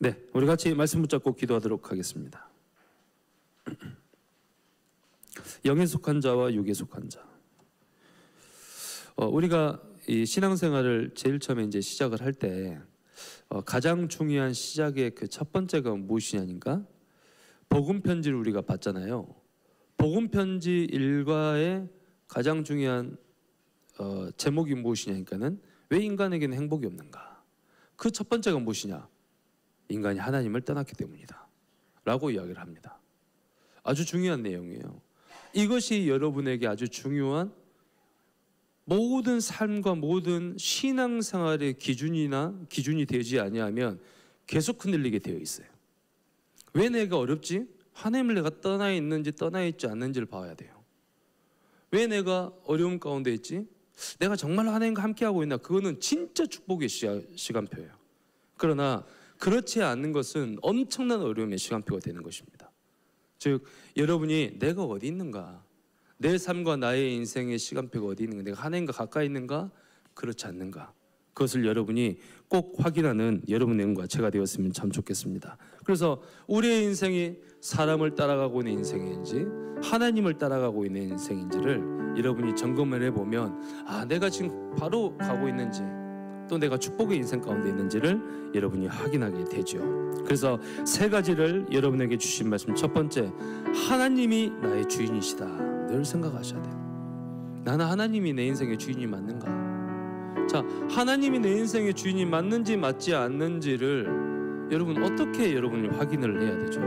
네, 우리 같이 말씀 붙잡고 기도하도록 하겠습니다. 영에 속한 자와 육에 속한 자. 우리가 이 신앙생활을 제일 처음에 이제 시작을 할 때 가장 중요한 시작의 그 첫 번째가 무엇이냐니까 복음 편지를 우리가 받잖아요. 복음 편지 일과의 가장 중요한 제목이 무엇이냐니까는 왜 인간에게는 행복이 없는가? 그 첫 번째가 무엇이냐? 인간이 하나님을 떠났기 때문이다 라고 이야기를 합니다. 아주 중요한 내용이에요. 이것이 여러분에게 아주 중요한 모든 삶과 모든 신앙생활의 기준이 되지 아니하면 계속 흔들리게 되어 있어요. 왜 내가 어렵지? 하나님을 내가 떠나 있는지 떠나 있지 않는지를 봐야 돼요. 왜 내가 어려움 가운데 있지? 내가 정말 하나님과 함께하고 있나? 그거는 진짜 축복의 시간표예요. 그러나 그렇지 않는 것은 엄청난 어려움의 시간표가 되는 것입니다. 즉 여러분이 내가 어디 있는가? 내 삶과 나의 인생의 시간표가 어디 있는가? 내가 하나님과 가까이 있는가? 그렇지 않는가? 그것을 여러분이 꼭 확인하는 여러분의 은과 제가 되었으면 참 좋겠습니다. 그래서 우리의 인생이 사람을 따라가고 있는 인생인지 하나님을 따라가고 있는 인생인지를 여러분이 점검을 해보면 내가 지금 바로 가고 있는지 또 내가 축복의 인생 가운데 있는지를 여러분이 확인하게 되죠. 그래서 세 가지를 여러분에게 주신 말씀. 첫 번째, 하나님이 나의 주인이시다. 늘 생각하셔야 돼요. 나는 하나님이 내 인생의 주인이 맞는가? 자, 하나님이 내 인생의 주인이 맞는지 맞지 않는지를 여러분 어떻게 여러분이 확인을 해야 되죠?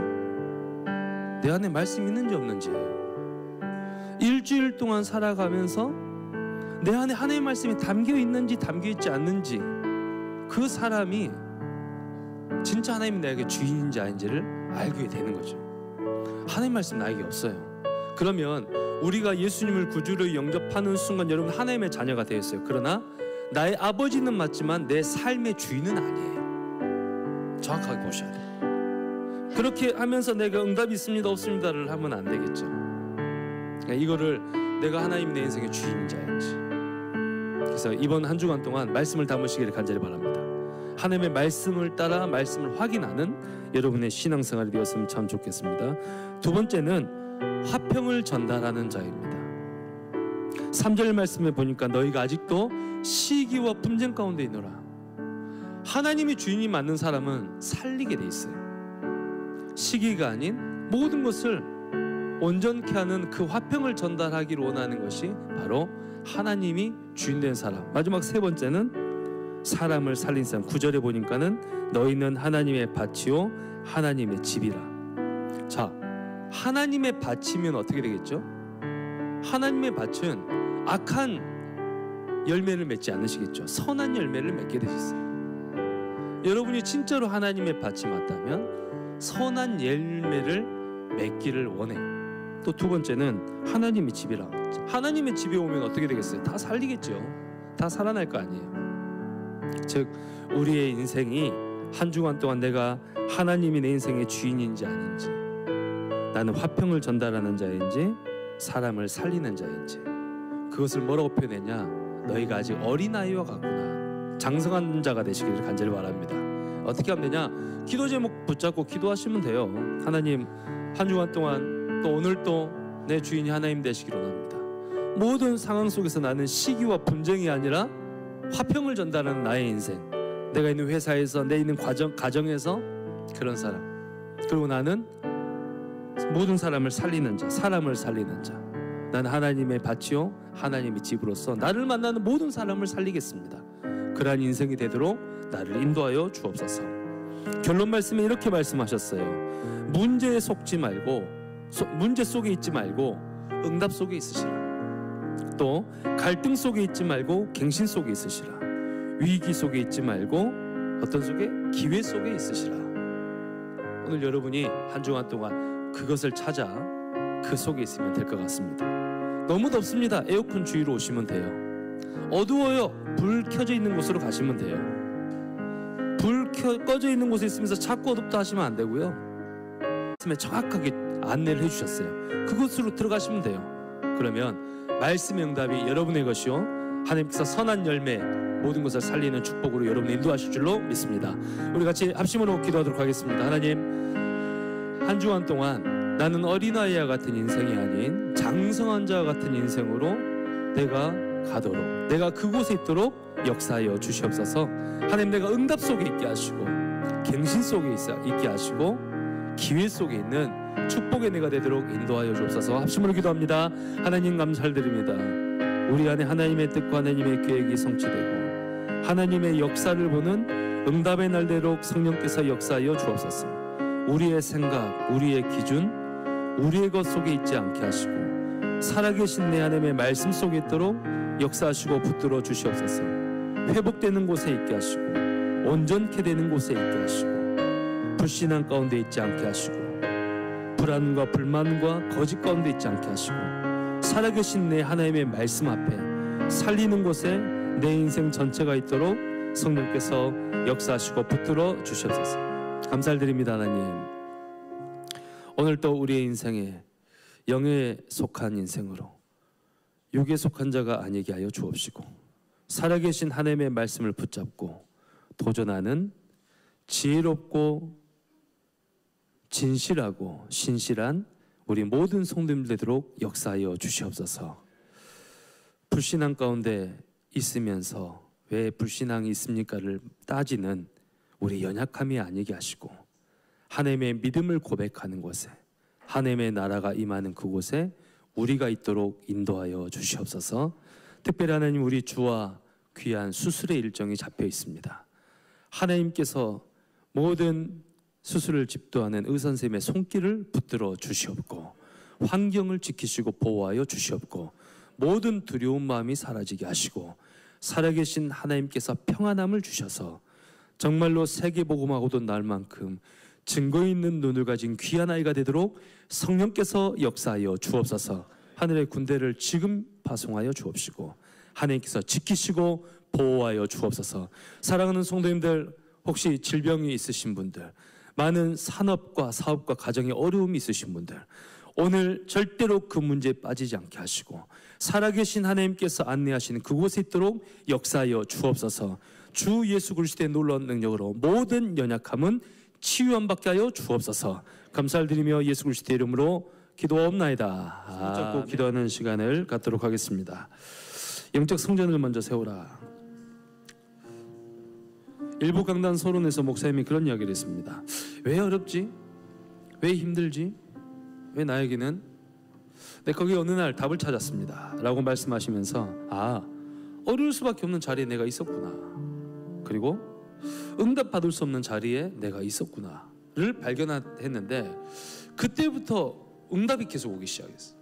내 안에 말씀이 있는지 없는지예요. 일주일 동안 살아가면서 내 안에 하나님의 말씀이 담겨 있는지 담겨 있지 않는지, 그 사람이 진짜 하나님이 나에게 주인인지 아닌지를 알게 되는 거죠. 하나님의 말씀 나에게 없어요. 그러면 우리가 예수님을 구주로 영접하는 순간 여러분 하나님의 자녀가 되었어요. 그러나 나의 아버지는 맞지만 내 삶의 주인은 아니에요. 정확하게 보셔야 돼요. 그렇게 하면서 내가 응답이 있습니다 없습니다를 하면 안 되겠죠. 이거를 내가 하나님 내 인생의 주인인지 아닌지. 그래서 이번 한 주간 동안 말씀을 담으시기를 간절히 바랍니다. 하나님의 말씀을 따라 말씀을 확인하는 여러분의 신앙생활이 되었으면 참 좋겠습니다. 두 번째는 화평을 전달하는 자입니다. 3절 말씀에 보니까 너희가 아직도 시기와 분쟁 가운데 있노라. 하나님이 주인이 맞는 사람은 살리게 돼 있어요. 시기가 아닌 모든 것을 온전케 하는 그 화평을 전달하기를 원하는 것이 바로 하나님이 주인된 사람. 마지막 세 번째는 사람을 살린 사람. 9절에 보니까는 너희는 하나님의 밭이요 하나님의 집이라. 자, 하나님의 밭이면 어떻게 되겠죠? 하나님의 밭은 악한 열매를 맺지 않으시겠죠. 선한 열매를 맺게 되셨어요. 여러분이 진짜로 하나님의 밭이 맞다면 선한 열매를 맺기를 원해요. 또 두 번째는 하나님의 집이라. 하나님의 집에 오면 어떻게 되겠어요? 다 살리겠죠. 다 살아날 거 아니에요. 즉 우리의 인생이 한 주간 동안 내가 하나님이 내 인생의 주인인지 아닌지, 나는 화평을 전달하는 자인지 사람을 살리는 자인지, 그것을 뭐라고 표현했냐? 너희가 아직 어린아이와 같구나. 장성한 자가 되시기를 간절히 바랍니다. 어떻게 하면 되냐? 기도 제목 붙잡고 기도하시면 돼요. 하나님, 한 주간 동안 또 오늘 또 내 주인이 하나님 되시기를 원합니다. 모든 상황 속에서 나는 시기와 분쟁이 아니라 화평을 전달하는 나의 인생, 내가 있는 회사에서, 내 있는 가정에서 그런 사람, 그리고 나는 모든 사람을 살리는 자, 사람을 살리는 자. 나는 하나님의 밭이요 하나님의 집으로서 나를 만나는 모든 사람을 살리겠습니다. 그러한 인생이 되도록 나를 인도하여 주옵소서. 결론 말씀에 이렇게 말씀하셨어요. 문제에 속지 말고, 문제 속에 있지 말고 응답 속에 있으시라. 또 갈등 속에 있지 말고 갱신 속에 있으시라. 위기 속에 있지 말고 어떤 속에? 기회 속에 있으시라. 오늘 여러분이 한 주간 동안 그것을 찾아 그 속에 있으면 될 것 같습니다. 너무 덥습니다. 에어컨 주위로 오시면 돼요. 어두워요. 불 켜져 있는 곳으로 가시면 돼요. 불 꺼져 있는 곳에 있으면서 자꾸 어둡다 하시면 안 되고요. 말씀에 정확하게 안내를 해주셨어요. 그곳으로 들어가시면 돼요. 그러면 말씀의 응답이 여러분의 것이요 하나님께서 선한 열매 모든 것을 살리는 축복으로 여러분을 인도하실 줄로 믿습니다. 우리 같이 합심으로 기도하도록 하겠습니다. 하나님, 한 주간 동안 나는 어린아이와 같은 인생이 아닌 장성한 자와 같은 인생으로 내가 가도록, 내가 그곳에 있도록 역사하여 주시옵소서. 하나님, 내가 응답 속에 있게 하시고 갱신 속에 있게 하시고 기회 속에 있는 축복의 내가 되도록 인도하여 주옵소서. 합심으로 기도합니다. 하나님, 감사드립니다. 우리 안에 하나님의 뜻과 하나님의 계획이 성취되고 하나님의 역사를 보는 응답의 날대로 성령께서 역사하여 주옵소서. 우리의 생각, 우리의 기준, 우리의 것 속에 있지 않게 하시고 살아계신 내 하나님의 말씀 속에 있도록 역사하시고 붙들어 주시옵소서. 회복되는 곳에 있게 하시고 온전케 되는 곳에 있게 하시고 불신앙 가운데 있지 않게 하시고 불안과 불만과 거짓 가운데 있지 않게 하시고 살아계신 내 하나님의 말씀 앞에 살리는 곳에 내 인생 전체가 있도록 성령께서 역사하시고 붙들어 주시옵소서. 감사드립니다. 하나님, 오늘 또 우리의 인생에 영에 속한 인생으로 육에 속한 자가 아니게 하여 주옵시고 살아계신 하나님의 말씀을 붙잡고 도전하는 지혜롭고 진실하고 신실한 우리 모든 성도님들 되도록 역사하여 주시옵소서. 불신앙 가운데 있으면서 왜 불신앙이 있습니까를 따지는 우리 연약함이 아니게 하시고 하나님의 믿음을 고백하는 곳에 하나님의 나라가 임하는 그곳에 우리가 있도록 인도하여 주시옵소서. 특별히 하나님, 우리 주와 귀한 수술의 일정이 잡혀 있습니다. 하나님께서 모든 수술을 집도하는 의선생님의 손길을 붙들어 주시옵고 환경을 지키시고 보호하여 주시옵고 모든 두려운 마음이 사라지게 하시고 살아계신 하나님께서 평안함을 주셔서 정말로 세계복음하고도 날 만큼 증거 있는 눈을 가진 귀한 아이가 되도록 성령께서 역사하여 주옵소서. 하늘의 군대를 지금 파송하여 주옵시고 하나님께서 지키시고 보호하여 주옵소서. 사랑하는 성도님들, 혹시 질병이 있으신 분들, 많은 산업과 사업과 가정에 어려움이 있으신 분들, 오늘 절대로 그 문제에 빠지지 않게 하시고 살아계신 하나님께서 안내하시는 그곳에 있도록 역사하여 주옵소서. 주 예수 그리스도의 놀라운 능력으로 모든 연약함은 치유함 받게 하여 주옵소서. 감사를 드리며 예수 그리스도의 이름으로 기도하옵나이다. 손잡고 기도하는 시간을 갖도록 하겠습니다. 영적 성전을 먼저 세우라. 일부 강단 서론에서 목사님이 그런 이야기를 했습니다. 왜 어렵지? 왜 힘들지? 왜 나에게는? 네, 거기 어느 날 답을 찾았습니다 라고 말씀하시면서 어려울 수밖에 없는 자리에 내가 있었구나, 그리고 응답받을 수 없는 자리에 내가 있었구나를 발견했는데 그때부터 응답이 계속 오기 시작했어요.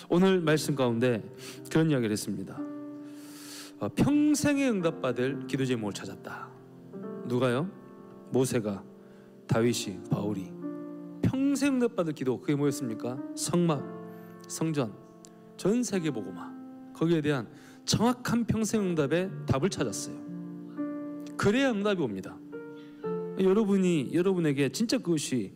오늘 말씀 가운데 그런 이야기를 했습니다. 평생에 응답받을 기도 제목을 찾았다. 누가요? 모세가, 다윗이, 바울이 평생 응답받을 기도, 그게 뭐였습니까? 성막, 성전, 전 세계 복음화, 거기에 대한 정확한 평생 응답의 답을 찾았어요. 그래야 응답이 옵니다. 여러분에게 진짜 그것이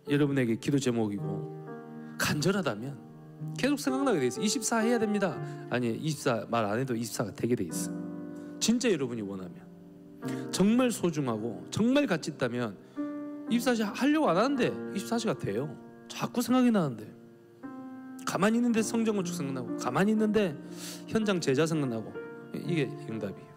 여러분에게 기도 제목이고 간절하다면 계속 생각나게 돼 있어. 24 해야 됩니다. 아니, 24 말 안 해도 24가 되게 돼 있어. 진짜 여러분이 원하면, 정말 소중하고 정말 가치 있다면 24시 하려고 안 하는데 24시가 돼요. 자꾸 생각이 나는데, 가만히 있는데 성전 건축 생각나고, 가만히 있는데 현장 제자 생각나고, 이게 응답이에요.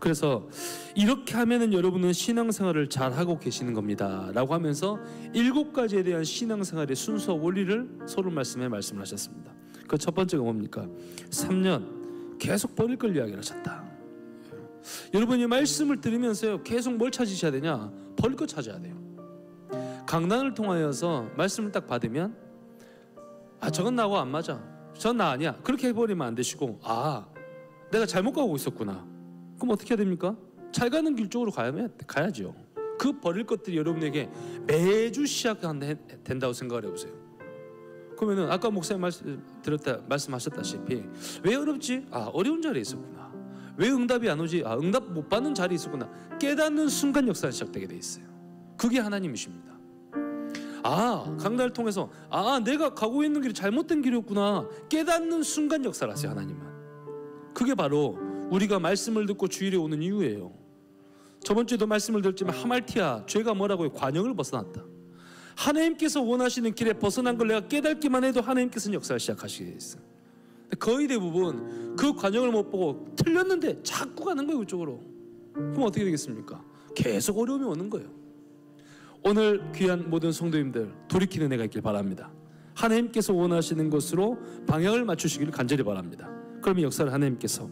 그래서 이렇게 하면은 여러분은 신앙생활을 잘 하고 계시는 겁니다 라고 하면서 7가지에 대한 신앙생활의 순서와 원리를 서론 말씀에 말씀을 하셨습니다. 그 첫 번째가 뭡니까? 3년 계속 버릴 걸 이야기를 하셨다. 여러분이 말씀을 들으면서요, 계속 뭘 찾으셔야 되냐? 버릴 거 찾아야 돼요. 강단을 통하여서 말씀을 딱 받으면 저건 나하고 안 맞아, 저건 나 아니야, 그렇게 해버리면 안 되시고, 내가 잘못 가고 있었구나. 그럼 어떻게 해야 됩니까? 잘 가는 길 쪽으로 가야죠. 그 버릴 것들이 여러분에게 매주 시작된다고 생각을 해보세요. 그러면은 아까 목사님 말씀하셨다시피 왜 어렵지? 어려운 자리에 있었구나. 왜 응답이 안 오지? 응답 못 받는 자리에 있었구나. 깨닫는 순간 역사가 시작되게 돼 있어요. 그게 하나님이십니다. 강단을 통해서 내가 가고 있는 길이 잘못된 길이었구나 깨닫는 순간 역사를 하세요. 하나님은. 그게 바로 우리가 말씀을 듣고 주일에 오는 이유예요. 저번 주에도 말씀을 들었지만 하말티아, 죄가 뭐라고요? 관역을 벗어났다. 하나님께서 원하시는 길에 벗어난 걸 내가 깨닫기만 해도 하나님께서는 역사를 시작하시게 됐어요. 거의 대부분 그 관역을 못 보고 틀렸는데 자꾸 가는 거예요, 그쪽으로. 그럼 어떻게 되겠습니까? 계속 어려움이 오는 거예요. 오늘 귀한 모든 성도님들 돌이키는 해가 있길 바랍니다. 하나님께서 원하시는 것으로 방향을 맞추시기를 간절히 바랍니다. 그러면 역사를 하나님께서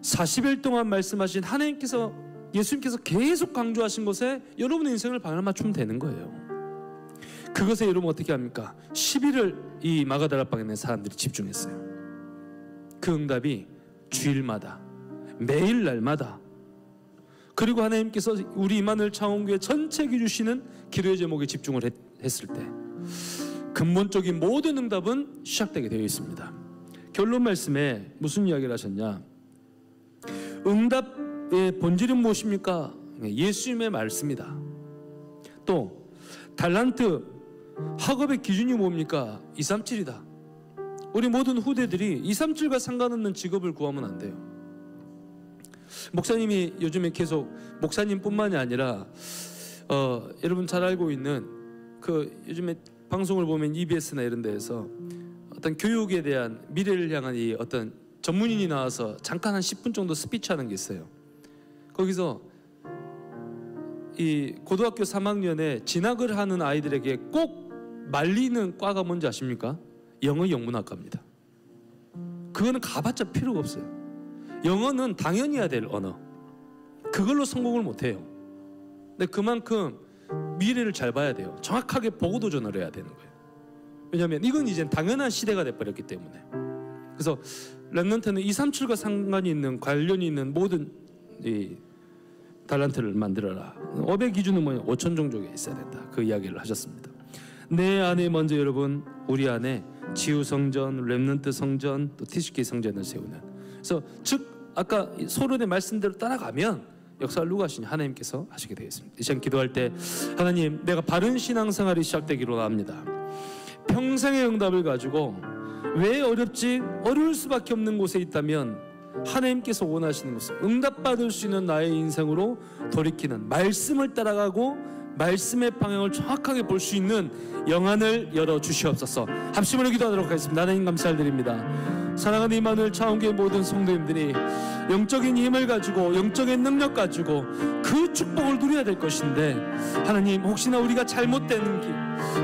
40일 동안 말씀하신 하나님께서, 예수님께서 계속 강조하신 것에 여러분의 인생을 방향을 맞추면 되는 거예요. 그것에 여러분 어떻게 합니까? 10일을 이 마가다락방에 있는 사람들이 집중했어요. 그 응답이 주일마다, 매일 날마다, 그리고 하나님께서 우리 이만을 창원교회 전체에게 주시는 기도의 제목에 집중을 했을 때 근본적인 모든 응답은 시작되게 되어 있습니다. 결론 말씀에 무슨 이야기를 하셨냐? 응답의 본질은 무엇입니까? 예수님의 말씀이다. 또 달란트 학업의 기준이 뭡니까? 237이다. 우리 모든 후대들이 237과 상관없는 직업을 구하면 안 돼요. 목사님이 요즘에 계속, 목사님뿐만이 아니라 여러분 잘 알고 있는 요즘에 방송을 보면 EBS나 이런 데에서 어떤 교육에 대한 미래를 향한 이 어떤 전문인이 나와서 잠깐 한 10분 정도 스피치하는 게 있어요. 거기서 이 고등학교 3학년에 진학을 하는 아이들에게 꼭 말리는 과가 뭔지 아십니까? 영어 영문학과입니다. 그거는 가봤자 필요가 없어요. 영어는 당연히 해야 될 언어. 그걸로 성공을 못해요. 근데 그만큼 미래를 잘 봐야 돼요. 정확하게 보고 도전을 해야 되는 거예요. 왜냐하면 이건 이제 당연한 시대가 돼버렸기 때문에. 그래서 렘넌트는 237과 상관이 있는, 관련이 있는 모든 이 달란트를 만들어라. 500 기준은 뭐냐? 5천 종족에 있어야 된다. 그 이야기를 하셨습니다. 내 안에 먼저 여러분, 우리 안에 지우 성전, 렘넌트 성전, 또 TCK 성전을 세우는. 그래서 즉 아까 소론의 말씀대로 따라가면 역사를 누가 하시냐? 하나님께서 하시게 되겠습니다. 이 시간 기도할 때 하나님, 내가 바른 신앙생활이 시작되기로 합니다. 평생의 응답을 가지고 왜 어렵지? 어려울 수밖에 없는 곳에 있다면 하나님께서 원하시는 것은 응답받을 수 있는 나의 인생으로 돌이키는, 말씀을 따라가고 말씀의 방향을 정확하게 볼 수 있는 영안을 열어주시옵소서. 합심으로 기도하도록 하겠습니다. 하나님 감사를 드립니다. 사랑하는 이만을 창원교회 모든 성도님들이 영적인 힘을 가지고, 영적인 능력 가지고 그 축복을 누려야 될 것인데, 하나님 혹시나 우리가 잘못된 길,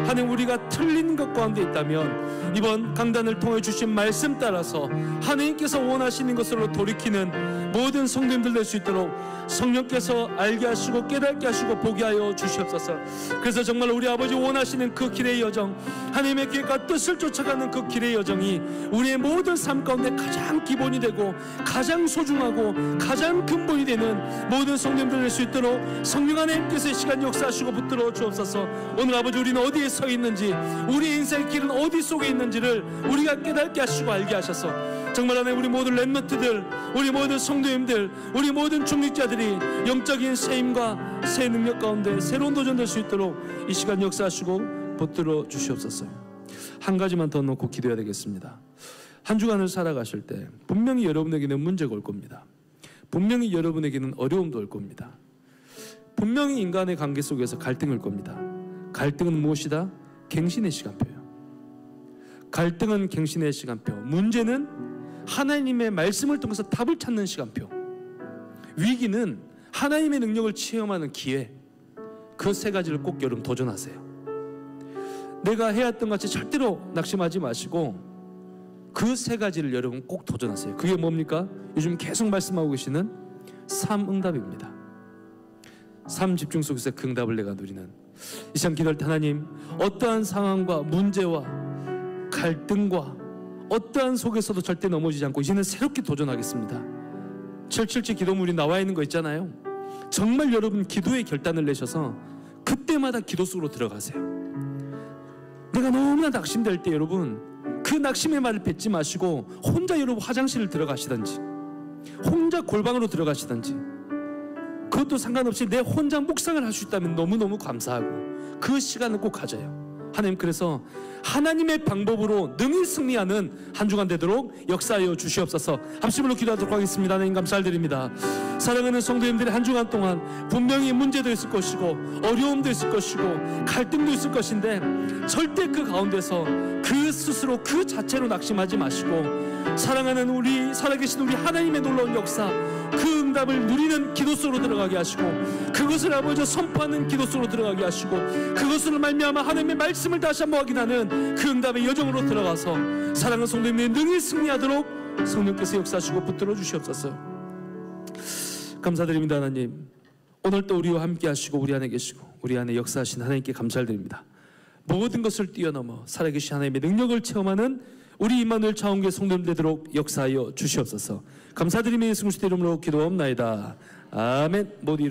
하나님 우리가 틀린 것 가운데 있다면 이번 강단을 통해 주신 말씀 따라서 하나님께서 원하시는 것으로 돌이키는 모든 성도님들 될 수 있도록 성령께서 알게 하시고 깨닫게 하시고 보게 하여 주시옵소서. 그래서 정말 우리 아버지 원하시는 그 길의 여정, 하나님의 계획과 뜻을 쫓아가는 그 길의 여정이 우리의 모든 삶 가운데 가장 기본이 되고 가장 소중하고 가장 근본이 되는 모든 성도님들 될 수 있도록 성령 하나님께서 시간 역사하시고 붙들어 주옵소서. 오늘 아버지 우리는 어디에 서 있는지, 우리의 인생의 길은 어디 속에 있는지를 우리가 깨닫게 하시고 알게 하셔서 정말 하나님 우리 모든 렘넌트들, 우리 모든 성도님들, 우리 모든 중직자들이 영적인 세임과 새 능력 가운데 새로운 도전 될 수 있도록 이 시간 역사하시고 붙들어 주시옵소서. 한 가지만 더 놓고 기도해야 되겠습니다. 한 주간을 살아가실 때 분명히 여러분에게는 문제가 올 겁니다. 분명히 여러분에게는 어려움도 올 겁니다. 분명히 인간의 관계 속에서 갈등이 올 겁니다. 갈등은 무엇이다? 갱신의 시간표예요. 갈등은 갱신의 시간표, 문제는 하나님의 말씀을 통해서 답을 찾는 시간표, 위기는 하나님의 능력을 체험하는 기회. 그 세 가지를 꼭 여러분 도전하세요. 내가 해왔던 것 같이 절대로 낙심하지 마시고 그 세 가지를 여러분 꼭 도전하세요. 그게 뭡니까? 요즘 계속 말씀하고 계시는 삶 응답입니다. 삶 집중 속에서 그 응답을 내가 누리는, 이 시간 기도할 때 하나님 어떠한 상황과 문제와 갈등과 어떠한 속에서도 절대 넘어지지 않고 이제는 새롭게 도전하겠습니다. 777 기도문이 나와 있는 거 있잖아요. 정말 여러분 기도의 결단을 내셔서 그때마다 기도 속으로 들어가세요. 내가 너무나 낙심될 때 여러분 그 낙심의 말을 뱉지 마시고 혼자 여러분 화장실을 들어가시든지 혼자 골방으로 들어가시든지 그 그것도 상관없이 내 혼자 묵상을 할 수 있다면 너무너무 감사하고 그 시간을 꼭 가져요. 하나님, 그래서 하나님의 방법으로 능히 승리하는 한 주간 되도록 역사하여 주시옵소서. 합심으로 기도하도록 하겠습니다. 하나님, 감사드립니다. 사랑하는 성도님들이 한 주간 동안 분명히 문제도 있을 것이고 어려움도 있을 것이고 갈등도 있을 것인데 절대 그 가운데서 그 스스로 그 자체로 낙심하지 마시고 사랑하는 우리 살아계신 우리 하나님의 놀라운 역사, 그 응답을 누리는 기도 속으로 들어가게 하시고 그것을 아버지 선포하는 기도 속으로 들어가게 하시고 그것으로 말미암아 하나님의 말씀을 다시 한번 확인하는 그 응답의 여정으로 들어가서 사랑하는 성도님들이 능히 승리하도록 성령께서 역사하시고 붙들어 주시옵소서. 감사드립니다. 하나님, 오늘 또 우리와 함께 하시고 우리 안에 계시고 우리 안에 역사하신 하나님께 감사드립니다. 모든 것을 뛰어넘어 살아계신 하나님의 능력을 체험하는 우리 임마누엘 차원교회 성도님들 되도록 역사하여 주시옵소서. 감사드리며 예수 그리스도 이름으로 기도하옵나이다. 아멘. 모두